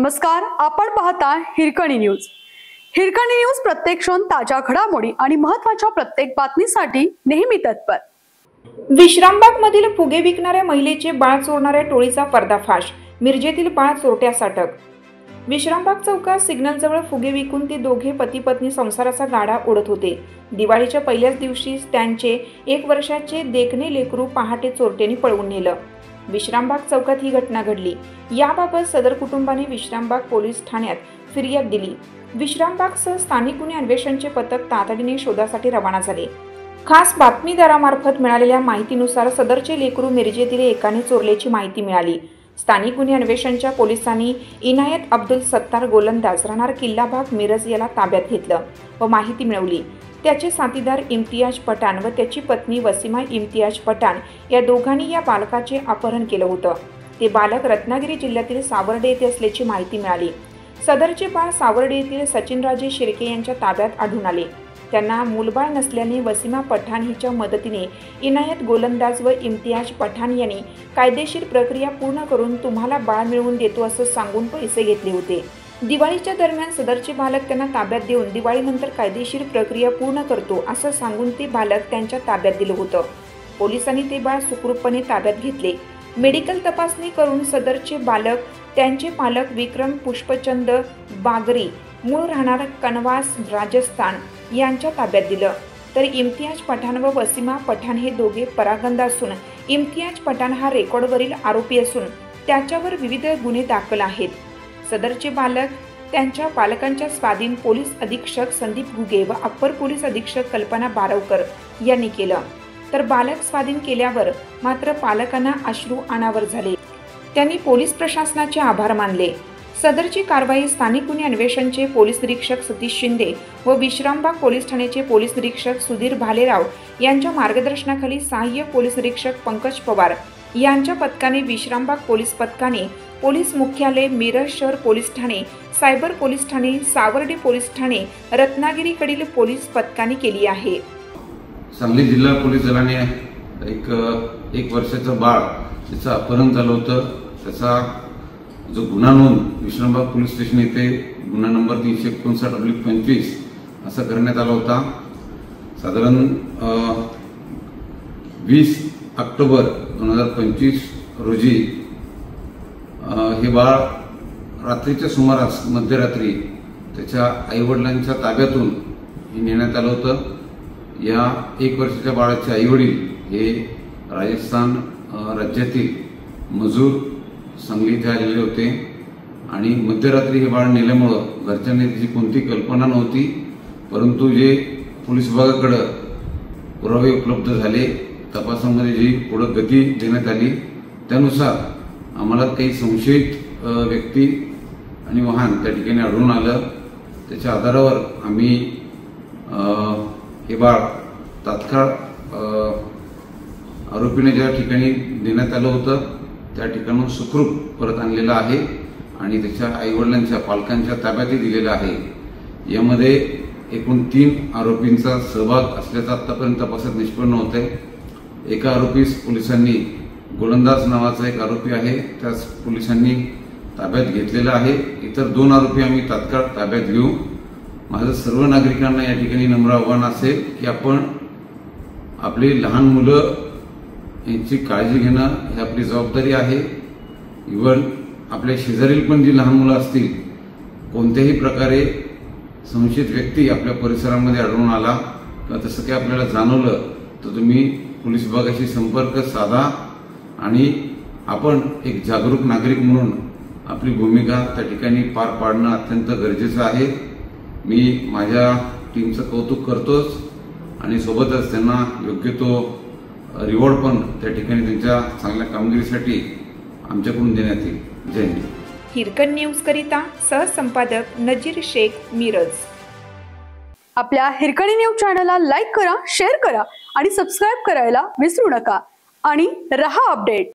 नमस्कार, आपण पाहता हिरकणी न्यूज। हिरकणी न्यूज प्रत्येक क्षण ताज्या घडामोडी आणि महत्त्वाच्या प्रत्येक बातमीसाठी नेहमी तत्पर। विश्रामबाग मधील फुगे विकणाऱ्या महिलेचे बाळ चोरणाऱ्या टोळीचा पर्दाफाश। मिरजेतील बाळ चोरट्यास अटक। विश्रामबाग चौकात सिग्नल जवळ फुगे विकून ते दोघे पती पत्नी संसाराचा गाडा ओढत होते। दिवाळीच्या पहिल्याच दिवशी त्यांचे 1 वर्षाचे देखणे लेकरू पहाटे चोरट्यांनी पळवून नेलं। विश्रामबाग चौकात ही घटना घडली। याबाबत सदर कुटुंबाने विश्रामबाग पोलीस ठाण्यात फिर्याद दिली। विश्रामबागसह स्थानिक गुन्हे अन्वेषणचे पथक तातडीने शोधासाठी रवाना झाले। खास बातमीदारामार्फत मिळालेल्या माहितीनुसार सदरचे लेकरू मिरजेतील एकाने चोरल्याची माहिती मिळाली। स्थानिक गुन्हे अन्वेषणच्या पोलिसांनी इनायत अब्दुल सत्तार गोलंदाज राहणार किल्लाबाग मिरज याला ताब्यात घेतलं व माहिती मिळवली। त्याचे साथीदार इम्तियाज पठाण व त्याची पत्नी वसीमा इम्तियाज पठाण या दोघांनी या बालकाचे अपहरण केलं होतं। ते बालक रत्नागिरी जिल्ह्यातील सावर्डे येथे असल्याची माहिती मिळाली। सदरचे बाळ सावर्डे येथील सचिनराजे शिर्के यांच्या ताब्यात आढळून आले। त्यांना मूलबाळ नसल्याने वसीमा पठाण हिच्या मदतीने इनायत गोलंदाज व इम्तियाज पठाण यांनी कायदेशीर प्रक्रिया पूर्ण करून तुम्हाला बाळ मिळवून देतो असं सांगून पैसे घेतले होते। दिवाळीच्या दरम्यान सदरचे बालक त्यांना ताब्यात देऊन दिवाळीनंतर कायदेशीर प्रक्रिया पूर्ण करतो असं सांगून ते बालक त्यांच्या ताब्यात दिलं होतं। पोलिसांनी ते बाळ सुखरूपपणे ताब्यात घेतले। मेडिकल तपासणी करून सदरचे बालक त्यांचे पालक विक्रम पुष्पचंद बागरी मूळ राहणार कनवास राजस्थान यांच्या ताब्यात दिलं। तर इम्तियाज पठाण व वसीमा पठाण हे दोघे परागंद असून इम्तियाज पठाण हा रेकॉर्डवरील आरोपी असून त्याच्यावर विविध गुन्हे दाखल आहेत। सदरचे बालक त्यांच्या पालकांच्या स्वाधीन पोलीस अधीक्षक संदीप घुगे व अप्पर पोलीस अधीक्षक कल्पना बारवकर यांनी केलं। तर बालक स्वाधीन केल्यावर मात्र पालकांना अश्रू अनावर झाले। त्यांनी पोलीस प्रशासनाचे आभार मानले। सदरची कारवाई स्थानिक गुन्हे अन्वेषणचे पोलीस निरीक्षक सतीश शिंदे व विश्रामबाग पोलीस ठाण्याचे पोलीस निरीक्षक सुधीर भालेराव यांच्या मार्गदर्शनाखाली सहाय्यक पोलीस निरीक्षक पंकज पवार यांच्या पथकाने विश्रामबाग पोलीस पथकाने पोलीस मुख्यालय मिरज शहर पोलीस ठाणे सायबर पोलीस ठाणे सावर्डे पोलीस ठाणे रत्नागिरीकडील पोलीस पथकाने केली आहे। सांगली जिल्हा पोलीस दलाने एक वर्षाचं बाळ त्याचं अपहरण झालं होतं। त्याचा जो गुन्हा नोंद विश्रामबाग पोलीस स्टेशन येथे गुन्हा नंबर 359/25 असा करण्यात आला होता। साधारण 20 ऑक्टोबर 2025 रोजी हे बाळ रात्रीच्या सुमारास मध्यरात्री त्याच्या आईवडिलांच्या ताब्यातून नेण्यात आलं होतं। या 1 वर्षाच्या बाळाचे आईवडील हे राजस्थान राज्यातील मजूर सांगली इथे आलेले होते आणि मध्यरात्री हे बाळ नेल्यामुळं घरच्यांनी त्याची कोणती कल्पना नव्हती। परंतु जे पोलीस विभागाकडे पुरावे उपलब्ध झाले, तपासामध्ये जी पुढे गती देण्यात आली त्यानुसार आम्हाला काही संशयित व्यक्ती आणि वाहन त्या ठिकाणी आढळून आलं। त्याच्या आधारावर आम्ही हे बाळ तात्काळ आरोपीने ज्या ठिकाणी देण्यात आलं होतं त्या ठिकाणून सुखरूप परत आणलेलं आहे आणि त्याच्या आईवडिलांच्या पालकांच्या ताब्यातही दिलेलं आहे। यामध्ये एकूण 3 आरोपींचा सहभाग असल्याचं आतापर्यंत तपासात निष्पन्न होत आहे। एका आरोपीस पोलिसांनी गोलंदाज नावाचा एक आरोपी आहे त्यास पोलिसांनी ताब्यात घेतलेला आहे। इतर 2 आरोपी आम्ही तात्काळ ताब्यात घेऊ। माझं सर्व नागरिकांना या ठिकाणी नम्र आव्हान असेल की आपण आपली लहान मुलं यांची काळजी घेणं ही आपली जबाबदारी आहे। इव्हन आपल्या शेजारील पण जी लहान मुलं असतील, कोणत्याही प्रकारे संशयित व्यक्ती आपल्या परिसरामध्ये आढळून आला किंवा तसं काही आपल्याला जाणवलं तर तुम्ही पोलीस विभागाशी संपर्क साधा आणि आपण एक जागरूक नागरिक म्हणून आपली भूमिका त्या ठिकाणी पार पाडणं अत्यंत गरजेचं आहे। मी माझ्या टीमचं कौतुक करतोच आणि सोबतच त्यांना योग्य तो रिवॉर्ड पण त्या ठिकाणी त्यांच्या चांगल्या कामगिरीसाठी आमच्याकडून देण्यात येईल। जय हिंद। हिरकणी न्यूज करिता सहसंपादक नजीर शेख मिरज। आपल्या हिरकणी न्यूज चॅनलला लाईक करा, शेअर करा आणि सबस्क्राइब करायला विसरू नका आणि रहा अपडेट।